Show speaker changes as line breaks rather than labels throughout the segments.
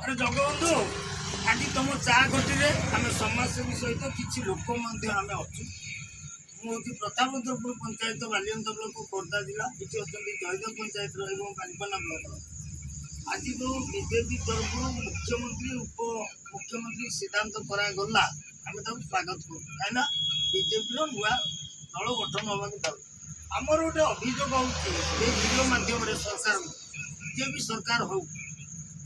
अरे जगबंधु आज तुम चा घटी आम समाजसेवी सहित किसी लोक आम अच्छु मुझे प्रतापचंद्रपुर पंचायत बालियंत ब्लक खोर्धा जिला ये अच्छा जयदेव पंचायत बालिपना ब्लक आज जो बीजेपी तरफ मुख्यमंत्री उप मुख्यमंत्री सिद्धांत करागला आम स्वागत करूँ कहीं बीजेपी नुआ दल गठन होगा चाहूँ आमर गोटे अभियोग होडियो मध्यम सरकार बीजेपी सरकार हो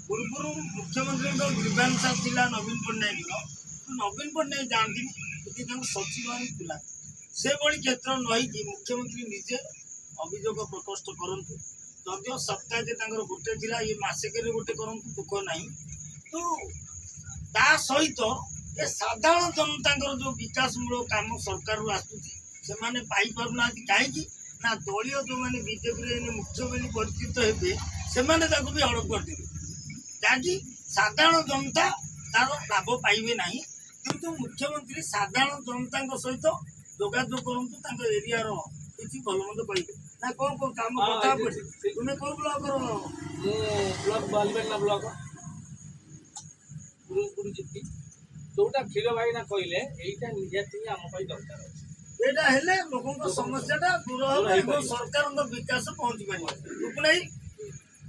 पूर्व मुख्यमंत्री ग्रीवांशा था नवीन पट्टनायक नवीन पट्टनायक जानती सचिव पिला से भाई क्षेत्र नई मुख्यमंत्री निजे अभियोग प्रकोष्ठ करूँ जदिव सप्ताह गोटे थी ये मसेक गोटे करूँ दुख ना तो ता सहित ये साधारण जनता जो विकासमूलक काम सरकार आसूसी पाई पारना कहीं ना दलीय जो मैंने बीजेपी मुख्य बोली परिचित हे से भी हड़प करते जहाँकि साधारण जनता तार लाभ पाइबे ना किंतु मुख्यमंत्री साधारण जनता सहित जोगाजोग करूँ एरिया किसी भल मंद कहे ना कौन कौन काम कथा पड़े तुम्हें कौन ब्लॉक
बालबेना ब्लॉक गुरुजी जोटा क्षीर भाई ना कहले एटा निजाती आम दरकार
यहाँ हेले लोकों समस्या दूर हो सरकार विकास पहुंची पार नहीं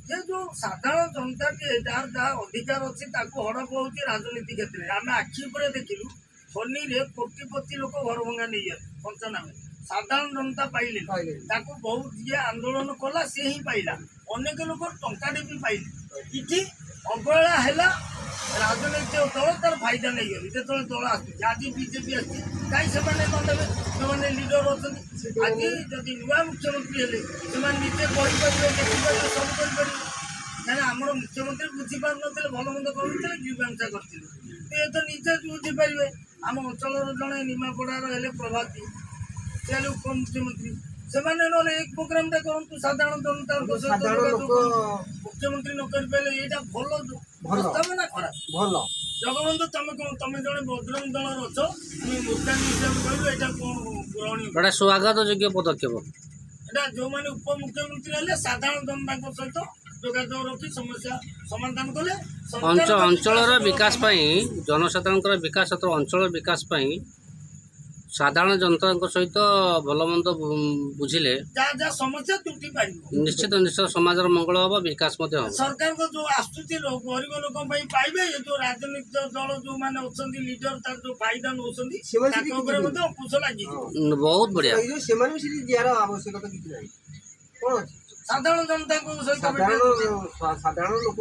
ये जो साधारण जनता के जार जहाँ अधिकार अच्छी हड़प हो राजनीति क्षेत्र में आम आखि पर देखिलु फनी रे कोटिपति लोक घर भंगा नहीं जाए पंचनामे साधारण जनता पाइले बहुत जी आंदोलन कला सी ही पाइला अनेक लोक टंकाटे भी पाइले इटी अवहेला है राजनैतिक दल तार फायदा नहीं गली जो दल आज बीजेपी आसी कहीं से नदेवे लीडर अच्छे आज जदि नुआ मुख्यमंत्री हेले से निजे कहीपर देखिपारे सब करें कहीं आम मुख्यमंत्री बुझीपार ना भल मंद करुले ग्रीवांशा करते ये तो निजे बुझीपारे आम अंचल जड़े निमापड़ार हेले प्रभाती से उपमुख्यमंत्री से एक प्रोग्राम करूँ साधारण जनता मुख्यमंत्री न कर यहाँ भल प्रस्ताव ना खराब
भल
जगबंधु तुम तुम जड़े बजरंग दल अच मुद्दानी हिसाब कर यहाँ कौन ग्रहण
स्वागत योग्य पदक्षेप
एटा जो मैंने उपमुख्यमंत्री हेले साधारण जनता सहित जोगाजोग रखी समस्या समाधान कले
अंचल विकास जनसाधारण विकास अंचल विकास साधारण जनता सहित भल मंद बुझिले
जहाँ समस्या त्रुटि पार
निश्चित निश्चित समाज मंगल हम विकास
सरकार को जो आसूसी गरीब लोक पाइबे ये जो राजनीतिक दल जो मैंने अच्छा लीडर तार जो फायदा नौ अंकुश लगे
बहुत बढ़िया
आवश्यकता
साधारण जनता को
साधारण लोक